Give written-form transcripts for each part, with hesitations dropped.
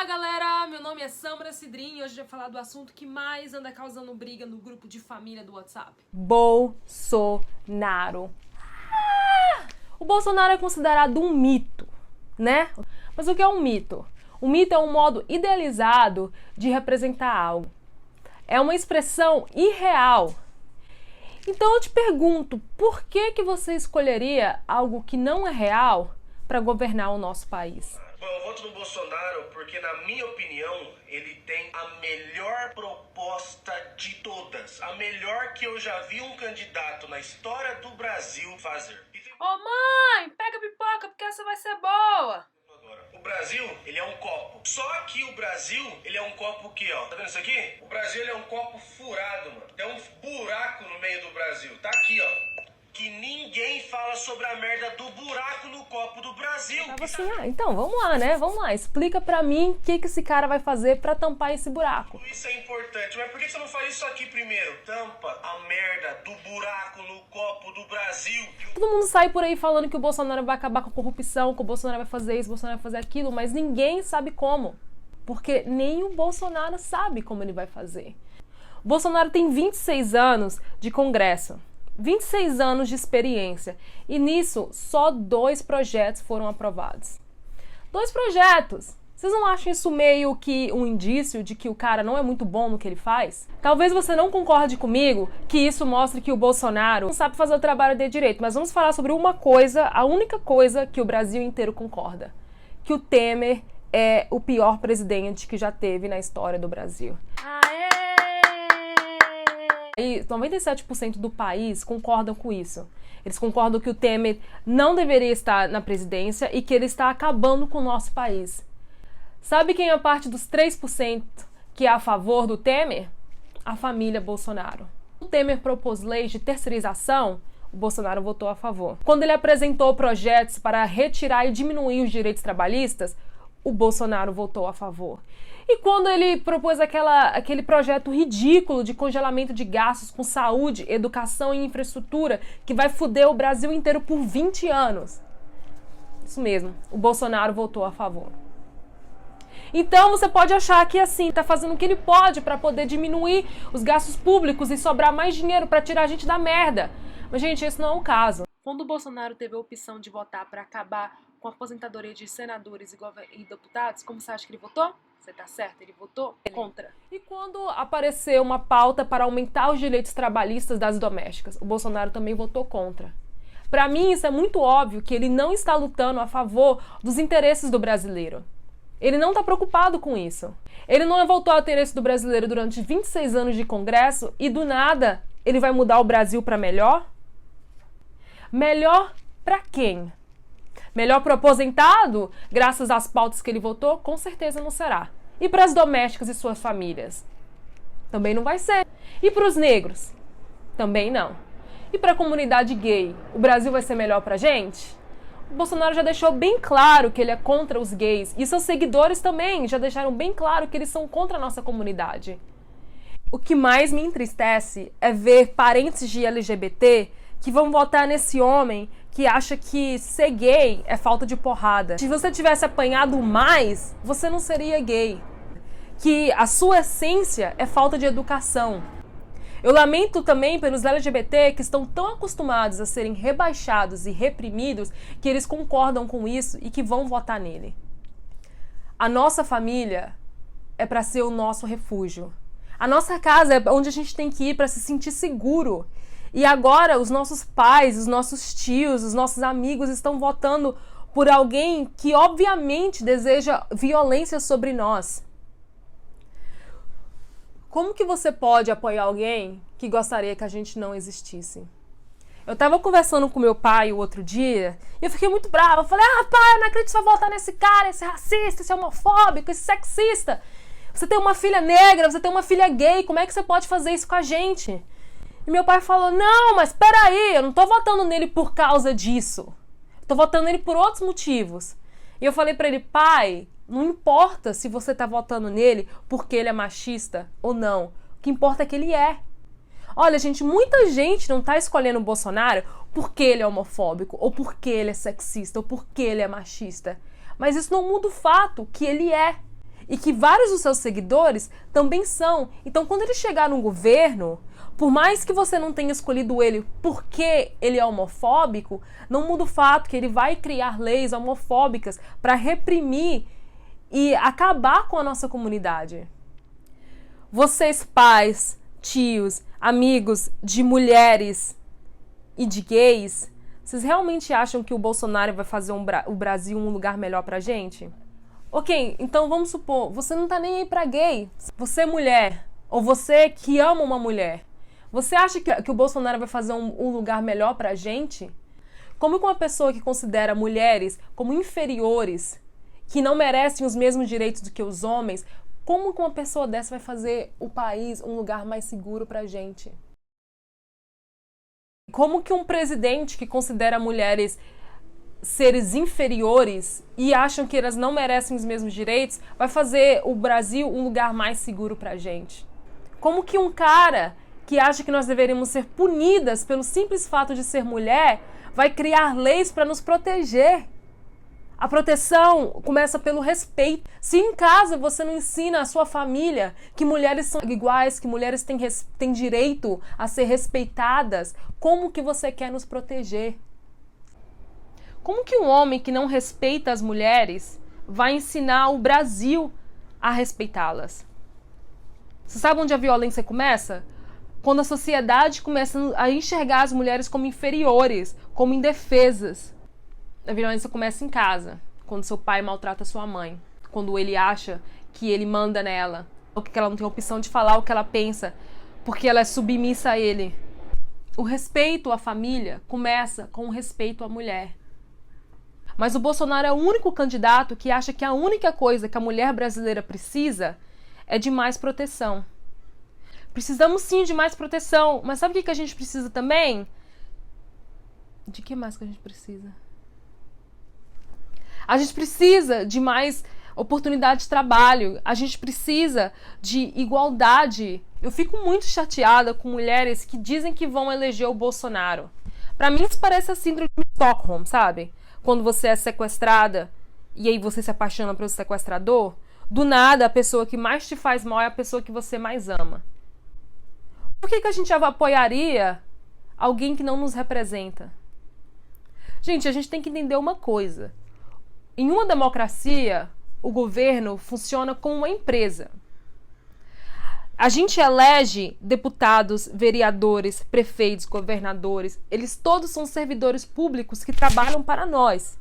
galera, meu nome é Samra Cidrim e hoje eu vou falar do assunto que mais anda causando briga no grupo de família do WhatsApp. Bolsonaro. O Bolsonaro é considerado um mito, né? Mas o que é um mito? O mito é um modo idealizado de representar algo. É uma expressão irreal. Então eu te pergunto, por que você escolheria algo que não é real para governar o nosso país? Bom, eu voto no Bolsonaro porque, na minha opinião, ele tem a melhor proposta de todas. A melhor que eu já vi um candidato na história do Brasil fazer. Ô mãe, pega pipoca porque essa vai ser boa! O Brasil, ele é um copo. Só que o Brasil, ele é um copo aqui, ó. Tá vendo isso aqui? O Brasil, ele é um copo furado, mano. Tem um buraco no meio do Brasil. Tá aqui, ó. Que ninguém fala sobre a merda do buraco no copo do Brasil. Tava assim, então vamos lá, né? Vamos lá, explica pra mim o que esse cara vai fazer pra tampar esse buraco. Isso é importante, mas por que você não faz isso aqui primeiro? Tampa a merda do buraco no copo do Brasil. Todo mundo sai por aí falando que o Bolsonaro vai acabar com a corrupção, que o Bolsonaro vai fazer isso, o Bolsonaro vai fazer aquilo, mas ninguém sabe como. Porque nem o Bolsonaro sabe como ele vai fazer. O Bolsonaro tem 26 anos de Congresso. 26 anos de experiência e nisso só 2 projetos foram aprovados. 2 projetos! Vocês não acham isso meio que um indício de que o cara não é muito bom no que ele faz? Talvez você não concorde comigo que isso mostre que o Bolsonaro não sabe fazer o trabalho dele direito, mas vamos falar sobre uma coisa, a única coisa que o Brasil inteiro concorda, que o Temer é o pior presidente que já teve na história do Brasil. E 97% do país concordam com isso. Eles concordam que o Temer não deveria estar na presidência e que ele está acabando com o nosso país. Sabe quem é a parte dos 3% que é a favor do Temer? A família Bolsonaro. O Temer propôs leis de terceirização, o Bolsonaro votou a favor. Quando ele apresentou projetos para retirar e diminuir os direitos trabalhistas, o Bolsonaro votou a favor. E quando ele propôs aquele projeto ridículo de congelamento de gastos com saúde, educação e infraestrutura, que vai foder o Brasil inteiro por 20 anos. Isso mesmo, o Bolsonaro votou a favor. Então você pode achar que assim, tá fazendo o que ele pode para poder diminuir os gastos públicos e sobrar mais dinheiro para tirar a gente da merda. Mas, gente, esse não é o caso. Quando o Bolsonaro teve a opção de votar para acabar com a aposentadoria de senadores e deputados, como você acha que ele votou? Você tá certo, ele votou contra. E quando apareceu uma pauta para aumentar os direitos trabalhistas das domésticas, o Bolsonaro também votou contra. Para mim, isso é muito óbvio que ele não está lutando a favor dos interesses do brasileiro. Ele não está preocupado com isso. Ele não voltou ao interesse do brasileiro durante 26 anos de Congresso e do nada ele vai mudar o Brasil para melhor? Melhor para quem? Melhor para o aposentado, graças às pautas que ele votou? Com certeza não será. E para as domésticas e suas famílias? Também não vai ser. E para os negros? Também não. E para a comunidade gay? O Brasil vai ser melhor para a gente? O Bolsonaro já deixou bem claro que ele é contra os gays. E seus seguidores também já deixaram bem claro que eles são contra a nossa comunidade. O que mais me entristece é ver parentes de LGBT que vão votar nesse homem que acha que ser gay é falta de porrada. Se você tivesse apanhado mais, você não seria gay. Que a sua essência é falta de educação. Eu lamento também pelos LGBT que estão tão acostumados a serem rebaixados e reprimidos que eles concordam com isso e que vão votar nele. A nossa família é para ser o nosso refúgio. A nossa casa é onde a gente tem que ir para se sentir seguro. E agora os nossos pais, os nossos tios, os nossos amigos estão votando por alguém que obviamente deseja violência sobre nós. Como que você pode apoiar alguém que gostaria que a gente não existisse? Eu estava conversando com meu pai o outro dia e eu fiquei muito brava. Eu falei, pai, eu não acredito que você vai votar nesse cara, esse racista, esse homofóbico, esse sexista. Você tem uma filha negra, você tem uma filha gay, como é que você pode fazer isso com a gente? E meu pai falou, não, mas peraí, eu não tô votando nele por causa disso. Eu tô votando nele por outros motivos. E eu falei pra ele, pai, não importa se você tá votando nele porque ele é machista ou não. O que importa é que ele é. Olha, gente, muita gente não tá escolhendo o Bolsonaro porque ele é homofóbico, ou porque ele é sexista, ou porque ele é machista. Mas isso não muda o fato que ele é. e que vários dos seus seguidores também são. Então, quando ele chegar no governo, por mais que você não tenha escolhido ele porque ele é homofóbico, não muda o fato que ele vai criar leis homofóbicas para reprimir e acabar com a nossa comunidade. Vocês, pais, tios, amigos de mulheres e de gays, vocês realmente acham que o Bolsonaro vai fazer o Brasil um lugar melhor pra gente? Ok, então vamos supor, você não tá nem aí pra gay. Você é mulher, ou você que ama uma mulher. Você acha que o Bolsonaro vai fazer um lugar melhor pra gente? Como que uma pessoa que considera mulheres como inferiores, que não merecem os mesmos direitos do que os homens, como que uma pessoa dessa vai fazer o país um lugar mais seguro pra gente? Como que um presidente que considera mulheres seres inferiores e acham que elas não merecem os mesmos direitos vai fazer o Brasil um lugar mais seguro pra gente? Como que um cara que acha que nós deveríamos ser punidas pelo simples fato de ser mulher vai criar leis para nos proteger? A proteção começa pelo respeito. Se em casa você não ensina a sua família que mulheres são iguais, que mulheres têm direito a ser respeitadas, como que você quer nos proteger? Como que um homem que não respeita as mulheres vai ensinar o Brasil a respeitá-las? Você sabe onde a violência começa? Quando a sociedade começa a enxergar as mulheres como inferiores, como indefesas. A violência começa em casa, quando seu pai maltrata sua mãe, quando ele acha que ele manda nela, ou que ela não tem a opção de falar o que ela pensa, porque ela é submissa a ele. O respeito à família começa com o respeito à mulher. Mas o Bolsonaro é o único candidato que acha que a única coisa que a mulher brasileira precisa é de mais proteção. Precisamos sim de mais proteção, mas sabe o que a gente precisa também? De que mais que a gente precisa? A gente precisa de mais oportunidade de trabalho, a gente precisa de igualdade. Eu fico muito chateada com mulheres que dizem que vão eleger o Bolsonaro. Pra mim isso parece a síndrome de Stockholm, sabe? Quando você é sequestrada e aí você se apaixona pelo sequestrador, do nada a pessoa que mais te faz mal é a pessoa que você mais ama. Por que a gente apoiaria alguém que não nos representa? Gente, a gente tem que entender uma coisa. Em uma democracia, o governo funciona como uma empresa. A gente elege deputados, vereadores, prefeitos, governadores. Eles todos são servidores públicos que trabalham para nós.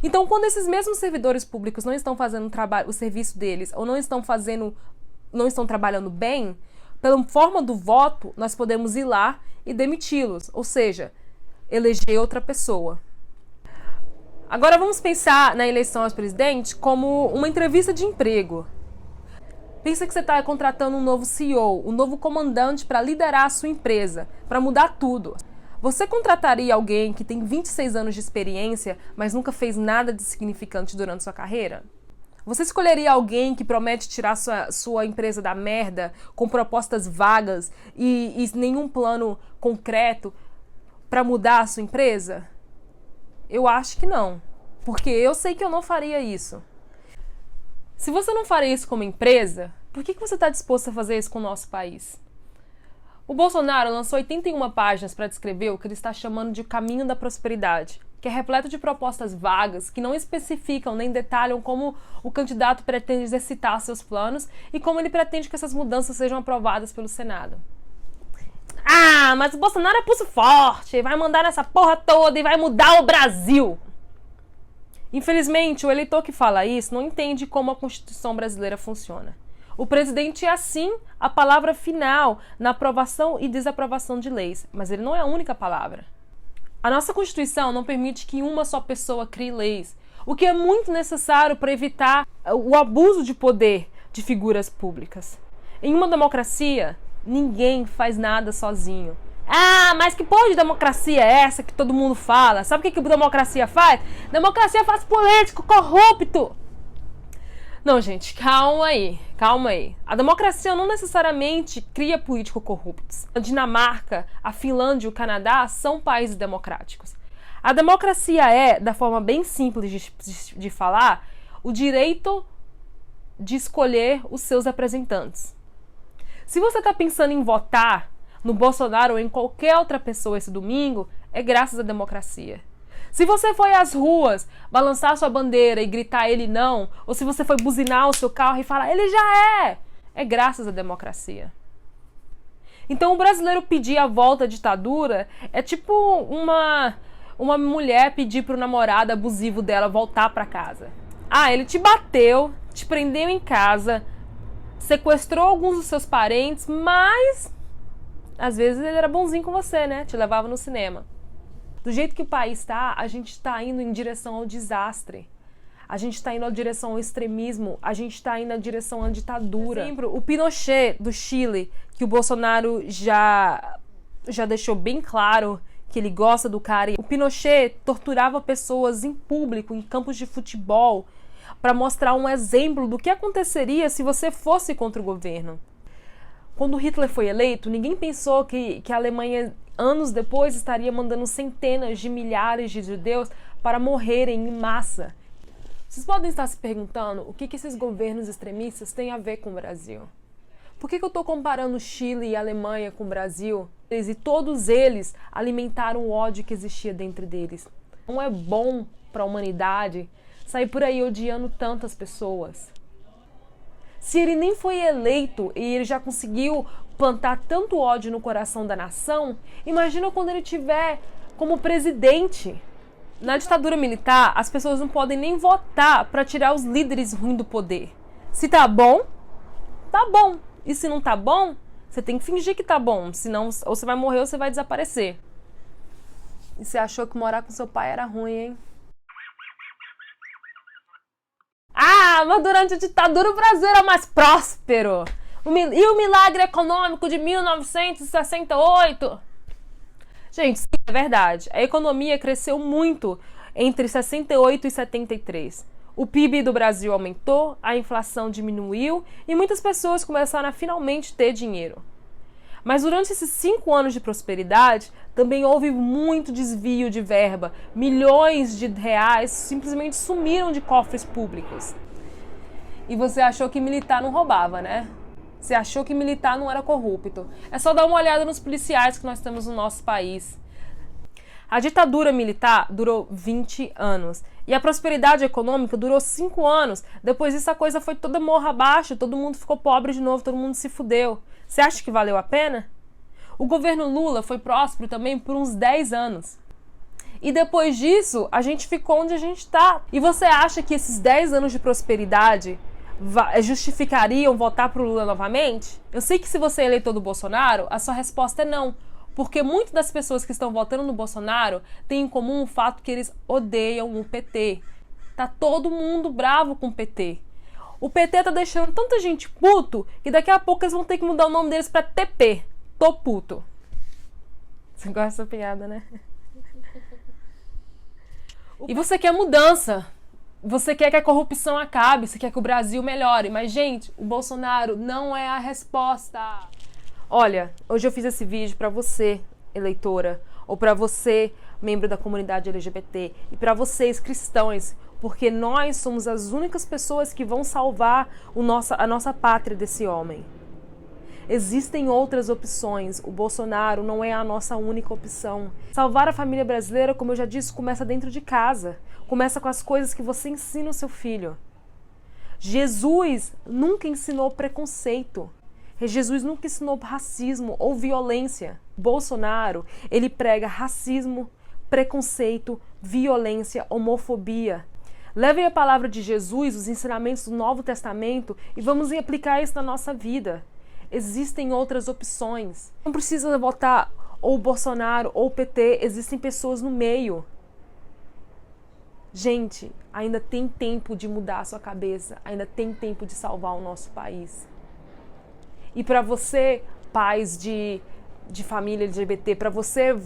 Então, quando esses mesmos servidores públicos não estão fazendo o serviço deles ou não estão trabalhando bem, pela forma do voto, nós podemos ir lá e demiti-los, ou seja, eleger outra pessoa. Agora vamos pensar na eleição aos presidentes como uma entrevista de emprego. Pensa que você está contratando um novo CEO, um novo comandante para liderar a sua empresa, para mudar tudo. Você contrataria alguém que tem 26 anos de experiência, mas nunca fez nada de significante durante sua carreira? Você escolheria alguém que promete tirar sua empresa da merda, com propostas vagas e nenhum plano concreto para mudar a sua empresa? Eu acho que não, porque eu sei que eu não faria isso. Se você não faria isso como empresa, por que você está disposto a fazer isso com o nosso país? O Bolsonaro lançou 81 páginas para descrever o que ele está chamando de caminho da prosperidade, que é repleto de propostas vagas que não especificam nem detalham como o candidato pretende exercitar seus planos e como ele pretende que essas mudanças sejam aprovadas pelo Senado. Ah, mas o Bolsonaro é pulso forte, vai mandar nessa porra toda e vai mudar o Brasil. Infelizmente, o eleitor que fala isso não entende como a Constituição brasileira funciona. O presidente é, sim, a palavra final na aprovação e desaprovação de leis, mas ele não é a única palavra. A nossa Constituição não permite que uma só pessoa crie leis, o que é muito necessário para evitar o abuso de poder de figuras públicas. Em uma democracia, ninguém faz nada sozinho. Ah, mas que porra de democracia é essa que todo mundo fala? Sabe o que a democracia faz? Democracia faz político corrupto. Não, gente, calma aí. A democracia não necessariamente cria políticos corruptos. A Dinamarca, a Finlândia e o Canadá são países democráticos. A democracia é, da forma bem simples de falar, o direito de escolher os seus representantes. Se você está pensando em votar no Bolsonaro ou em qualquer outra pessoa esse domingo, é graças à democracia. Se você foi às ruas balançar sua bandeira e gritar ele não, ou se você foi buzinar o seu carro e falar ele já é graças à democracia. Então o brasileiro pedir a volta à ditadura é tipo uma mulher pedir pro namorado abusivo dela voltar para casa. Ah, ele te bateu, te prendeu em casa, sequestrou alguns dos seus parentes, mas às vezes ele era bonzinho com você, né? Te levava no cinema. Do jeito que o país está, a gente está indo em direção ao desastre. A gente está indo em direção ao extremismo. A gente está indo em direção à ditadura. Lembro, o Pinochet do Chile, que o Bolsonaro já deixou bem claro que ele gosta do cara. O Pinochet torturava pessoas em público, em campos de futebol, para mostrar um exemplo do que aconteceria se você fosse contra o governo. Quando Hitler foi eleito, ninguém pensou que a Alemanha, anos depois, estaria mandando centenas de milhares de judeus para morrerem em massa. Vocês podem estar se perguntando o que esses governos extremistas têm a ver com o Brasil. Por que eu estou comparando Chile e Alemanha com o Brasil? E todos eles alimentaram o ódio que existia dentro deles. Não é bom para a humanidade sair por aí odiando tantas pessoas. Se ele nem foi eleito e ele já conseguiu plantar tanto ódio no coração da nação, imagina quando ele tiver como presidente. Na ditadura militar, as pessoas não podem nem votar para tirar os líderes ruins do poder. Se tá bom, tá bom. E se não tá bom, você tem que fingir que tá bom. Senão, ou você vai morrer ou você vai desaparecer. E você achou que morar com seu pai era ruim, hein? Ah, mas durante a ditadura o Brasil era mais próspero. E o milagre econômico de 1968? Gente, sim, é verdade. A economia cresceu muito entre 68 e 73. O PIB do Brasil aumentou, a inflação diminuiu e muitas pessoas começaram a finalmente ter dinheiro. Mas durante esses 5 anos de prosperidade, também houve muito desvio de verba. Milhões de reais simplesmente sumiram de cofres públicos. E você achou que militar não roubava, né? Você achou que militar não era corrupto. É só dar uma olhada nos policiais que nós temos no nosso país. A ditadura militar durou 20 anos. E a prosperidade econômica durou 5 anos. Depois disso a coisa foi toda morra abaixo, todo mundo ficou pobre de novo, todo mundo se fudeu. Você acha que valeu a pena? O governo Lula foi próspero também por uns 10 anos. E depois disso, a gente ficou onde a gente está. E você acha que esses 10 anos de prosperidade justificariam votar pro Lula novamente? Eu sei que se você é eleitor do Bolsonaro, a sua resposta é não. Porque muitas das pessoas que estão votando no Bolsonaro têm em comum o fato que eles odeiam o PT. Tá todo mundo bravo com o PT. O PT tá deixando tanta gente puto que daqui a pouco eles vão ter que mudar o nome deles pra TP. Tô puto. Você gosta dessa piada, né? E você quer mudança. Você quer que a corrupção acabe, você quer que o Brasil melhore. Mas, gente, o Bolsonaro não é a resposta. Olha, hoje eu fiz esse vídeo pra você, eleitora, ou pra você, membro da comunidade LGBT, e pra vocês, cristãos, porque nós somos as únicas pessoas que vão salvar a nossa pátria desse homem. Existem outras opções. O Bolsonaro não é a nossa única opção. Salvar a família brasileira, como eu já disse, começa dentro de casa. Começa com as coisas que você ensina ao seu filho. Jesus nunca ensinou preconceito. Jesus nunca ensinou racismo ou violência. Bolsonaro, ele prega racismo, preconceito, violência, homofobia. Levem a palavra de Jesus, os ensinamentos do Novo Testamento e vamos aplicar isso na nossa vida. Existem outras opções. Não precisa votar ou Bolsonaro ou PT, existem pessoas no meio. Gente, ainda tem tempo de mudar a sua cabeça, ainda tem tempo de salvar o nosso país. E para você, pais de família LGBT, para você,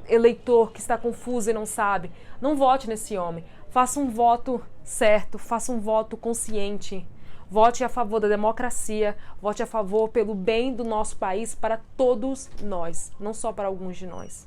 eleitor que está confuso e não sabe, não vote nesse homem. Faça um voto certo, faça um voto consciente. Vote a favor da democracia, vote a favor pelo bem do nosso país para todos nós, não só para alguns de nós.